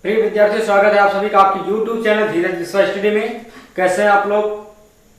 प्रिय विद्यार्थी, स्वागत है आप सभी का आपके YouTube चैनल धीरज विश्वा स्टडी में। कैसे हैं आप लोग?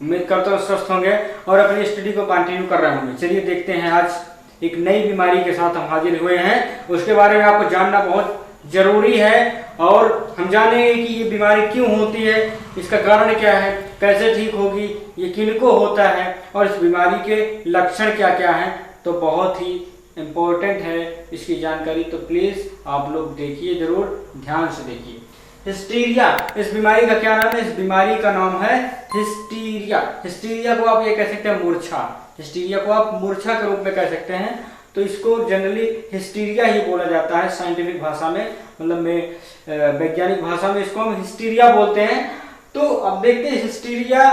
उम्मीद करता हूँ स्वस्थ होंगे और अपनी स्टडी को कंटिन्यू कर रहे होंगे। चलिए देखते हैं, आज एक नई बीमारी के साथ हम हाजिर हुए हैं। उसके बारे में आपको जानना बहुत जरूरी है और हम जानेंगे कि ये बीमारी क्यों होती है, इसका कारण क्या है, कैसे ठीक होगी, ये किनको होता है और इस बीमारी के लक्षण क्या क्या हैं। तो बहुत ही इम्पोर्टेंट है इसकी जानकारी, तो प्लीज आप लोग देखिए, जरूर ध्यान से देखिए। हिस्टीरिया, इस बीमारी का क्या नाम है? इस बीमारी का नाम है हिस्टीरिया। हिस्टीरिया को आप ये कह सकते हैं मूर्छा। हिस्टीरिया को आप मूर्छा के रूप में कह सकते हैं। तो इसको जनरली हिस्टीरिया ही बोला जाता है साइंटिफिक भाषा में, मतलब में वैज्ञानिक भाषा में इसको हम हिस्टीरिया बोलते हैं। तो अब देखते हैं हिस्टीरिया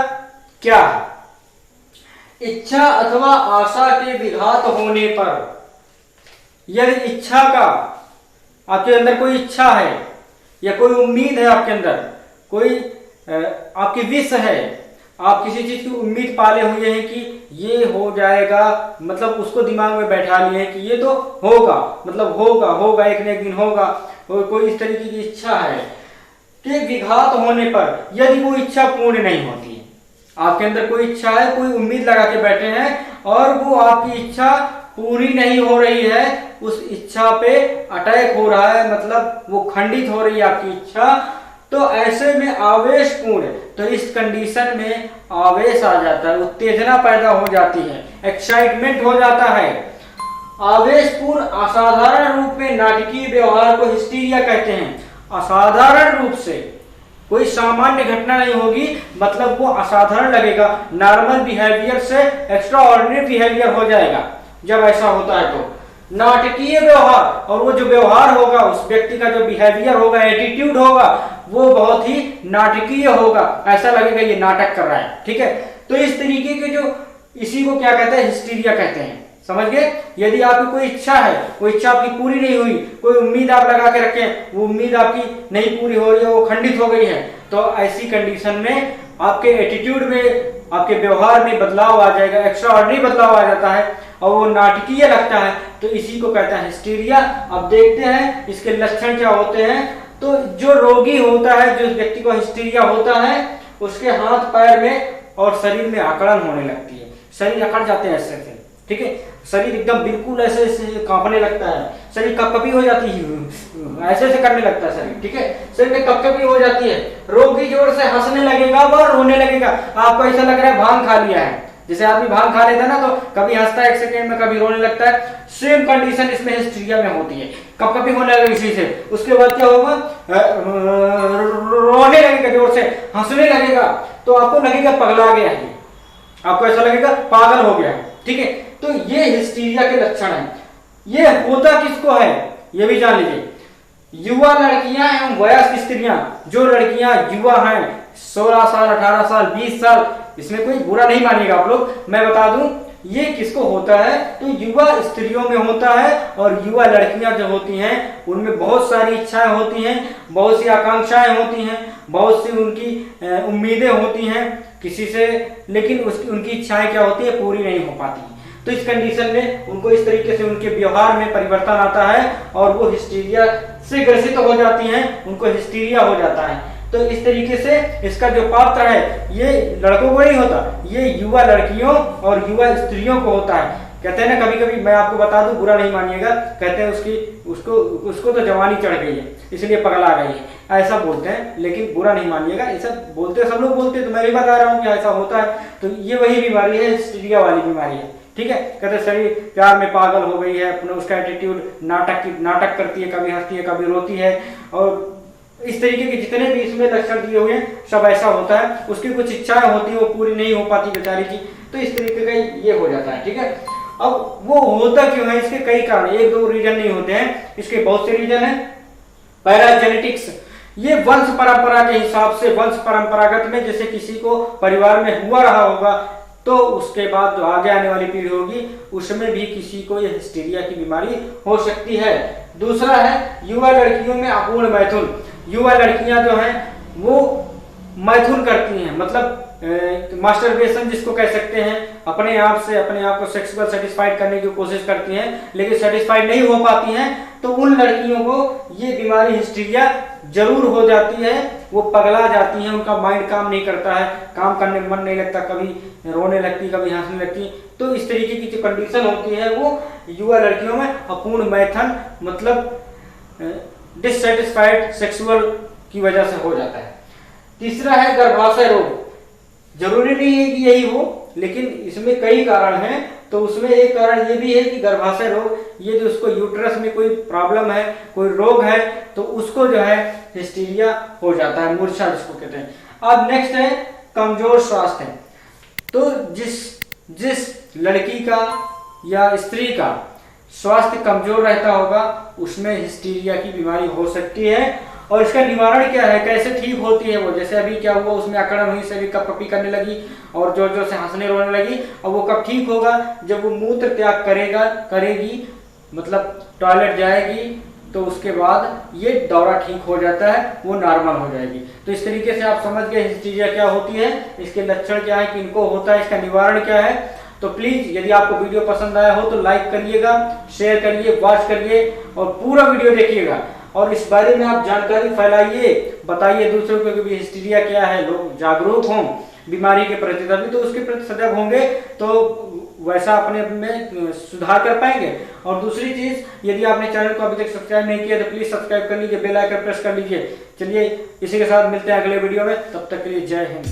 क्या है। इच्छा अथवा आशा के विघात होने पर, यदि इच्छा का, आपके अंदर कोई इच्छा है या कोई उम्मीद है, आपके अंदर कोई आपकी विश है, आप किसी चीज की उम्मीद पाले हुए हैं कि ये हो जाएगा, मतलब उसको दिमाग में बैठा लिए हैं कि ये तो होगा, मतलब होगा एक न एक दिन होगा, और कोई इस तरीके की इच्छा है कि विघात होने पर, यदि वो इच्छा पूर्ण नहीं होती है, आपके अंदर कोई इच्छा है, कोई उम्मीद लगा के बैठे हैं और वो आपकी इच्छा पूरी नहीं हो रही है, उस इच्छा पे अटैक हो रहा है, मतलब वो खंडित हो रही है आपकी इच्छा, तो ऐसे में आवेशपूर्ण, तो इस कंडीशन में आवेश आ जाता है, उत्तेजना पैदा हो जाती है, एक्साइटमेंट हो जाता है। आवेशपूर्ण असाधारण रूप में नाटकीय व्यवहार को हिस्टीरिया कहते हैं। असाधारण रूप से, कोई सामान्य घटना नहीं होगी, मतलब वो असाधारण लगेगा, नॉर्मल बिहेवियर से एक्स्ट्रा ऑर्डिनरी बिहेवियर हो जाएगा। जब ऐसा होता है तो नाटकीय व्यवहार, और वो जो व्यवहार होगा, उस व्यक्ति का जो बिहेवियर होगा, एटीट्यूड होगा, वो बहुत ही नाटकीय होगा, ऐसा लगेगा ये नाटक कर रहा है। ठीक है, तो इस तरीके के जो, इसी को क्या कहते हैं? हिस्टीरिया कहते हैं। समझ गए? यदि आपकी कोई इच्छा है, कोई इच्छा आपकी पूरी नहीं हुई, कोई उम्मीद आप लगा के रखे, वो उम्मीद आपकी नहीं पूरी हो रही है, वो खंडित हो गई है, तो ऐसी कंडीशन में आपके एटीट्यूड में, आपके व्यवहार में बदलाव आ जाएगा, एक्स्ट्रा ऑर्डिनरी बदलाव आ जाता है और वो नाटकीय लगता है, तो इसी को कहते हैं हिस्टीरिया। अब देखते हैं इसके लक्षण क्या होते हैं। तो जो रोगी होता है, जो व्यक्ति को हिस्टीरिया होता है, उसके हाथ पैर में और शरीर में अकड़न होने लगती है, शरीर अकड़ जाते हैं ऐसे से। ठीक है, शरीर एकदम बिल्कुल ऐसे कांपने लगता है, शरीर कपकपी हो जाती है, ऐसे ऐसे करने लगता है शरीर। ठीक है, शरीर में कपकपी हो जाती है, रोगी जोर से हंसने लगेगा व रोने लगेगा, आपको ऐसा लग रहा है भांग खा लिया है। जैसे आदमी भांग खा लेता है ना, तो कभी हंसता है 1 सेकंड में, कभी रोने लगता है। सेम कंडीशन इसमें हिस्टीरिया में होती है, कपकपी होने लगेगा इसी से। उसके बाद क्या होगा? रोने लगेगा, जोर से हंसने लगेगा, तो आपको लगेगा पगला गया है, आपको ऐसा लगेगा पागल हो गया है। ठीक है, तो ये हिस्टीरिया के लक्षण है। ये होता किसको है ये भी जान लीजिए। युवा लड़कियां एवं वयस्क स्त्रियां, जो लड़कियां युवा हैं, 16 साल, 18 साल, 20 साल, इसमें कोई बुरा नहीं मानिएगा आप लोग, मैं बता दूं ये किसको होता है। तो युवा स्त्रियों में होता है, और युवा लड़कियां जो होती हैं उनमें बहुत सारी इच्छाएं होती हैं, बहुत सी आकांक्षाएं होती हैं, बहुत सी उनकी उम्मीदें होती हैं किसी से, लेकिन उनकी इच्छाएं क्या होती है? पूरी नहीं हो पाती। तो इस कंडीशन में उनको इस तरीके से उनके व्यवहार में परिवर्तन आता है और वो हिस्टीरिया से ग्रसित हो जाती हैं, उनको हिस्टीरिया हो जाता है। तो इस तरीके से इसका जो पात्र है, ये लड़कों को नहीं होता, ये युवा लड़कियों और युवा स्त्रियों को होता है। कहते हैं ना, कभी कभी मैं आपको बता दूं, बुरा नहीं मानिएगा, कहते हैं उसको तो जवानी चढ़ गई है इसलिए पगला गई है, ऐसा बोलते हैं, लेकिन बुरा नहीं मानिएगा, ऐसा बोलते सब लोग बोलते हैं, तो मैं भी बता रहा हूँ कि ऐसा होता है। तो ये वही बीमारी है, हिस्टीरिया वाली बीमारी है। ठीक है, कहते शरीर प्यार में पागल हो गई है, उसका एटीट्यूड नाटक करती है, कभी हंसती है, कभी रोती है, और इस तरीके के जितने भी इसमें लक्षण दिए हुए हैं सब ऐसा होता है। उसकी कुछ इच्छाएं होती है, वो पूरी नहीं हो पाती बेचारी की, तो इस तरीके का ये हो जाता है। ठीक है, अब वो होता क्यों है? इसके कई कारण, 1-2 रीजन नहीं होते हैं, इसके बहुत से रीजन है। पहला जेनेटिक्स, ये वंश परंपरा के हिसाब से, वंश परंपरागत में जैसे किसी को परिवार में हुआ रहा होगा, तो उसके बाद जो आगे आने वाली पीढ़ी होगी उसमें भी किसी को ये हिस्टीरिया की बीमारी हो सकती है। दूसरा है युवा लड़कियों में अपूर्ण मैथुन। युवा लड़कियां जो हैं वो मैथुन करती हैं, मतलब मास्टरबेशन जिसको कह सकते हैं, अपने आप को सेक्सुअल सेटिस्फाइड करने की कोशिश करती हैं, लेकिन सेटिस्फाइड नहीं हो पाती हैं, तो उन लड़कियों को ये बीमारी हिस्टीरिया जरूर हो जाती है, वो पगला जाती हैं, उनका माइंड काम नहीं करता है, काम करने में मन नहीं लगता, कभी रोने लगती, कभी हंसने लगती। तो इस तरीके की जो कंडीशन होती है वो युवा लड़कियों में अपूर्ण मैथन मतलब डिससेटिस्फाइड सेक्सुअल की वजह से हो जाता है। तीसरा है गर्भाशय रोग। जरूरी नहीं है कि यही हो, लेकिन इसमें कई कारण हैं। तो उसमें एक कारण ये भी है कि गर्भाशय रोग, ये जो उसको यूट्रस में कोई प्रॉब्लम है, कोई रोग है, तो उसको जो है हिस्टीरिया हो जाता है, मूर्छा जिसको कहते हैं। अब नेक्स्ट है कमजोर स्वास्थ्य। तो जिस लड़की का या स्त्री का स्वास्थ्य कमजोर रहता होगा उसमें हिस्टीरिया की बीमारी हो सकती है। और इसका निवारण क्या है, कैसे ठीक होती है वो? जैसे अभी क्या हुआ, उसमें अकड़न हुई, सभी कपकपी करने लगी और जोर जोर से हंसने रोने लगी। और वो कब ठीक होगा? जब वो मूत्र त्याग करेगी, मतलब टॉयलेट जाएगी, तो उसके बाद ये दौरा ठीक हो जाता है, वो नॉर्मल हो जाएगी। तो इस तरीके से आप समझ गए हिस्टीरिया क्या होती है, इसके लक्षण क्या है, किनको होता है, इसका निवारण क्या है। तो प्लीज यदि आपको वीडियो पसंद आया हो तो लाइक करिएगा, शेयर करिए, वॉच करिए और पूरा वीडियो देखिएगा। और इस बारे में आप जानकारी फैलाइए, बताइए दूसरों को कि भी हिस्टीरिया क्या है, लोग जागरूक हों बीमारी के प्रति, तभी तो उसके प्रति सजग होंगे, तो वैसा अपने में सुधार कर पाएंगे। और दूसरी चीज, यदि आपने चैनल को अभी तक सब्सक्राइब नहीं किया तो प्लीज सब्सक्राइब कर लीजिए, बेल आइकन प्रेस कर लीजिए। चलिए इसी के साथ मिलते हैं अगले वीडियो में, तब तक के लिए जय हिंद।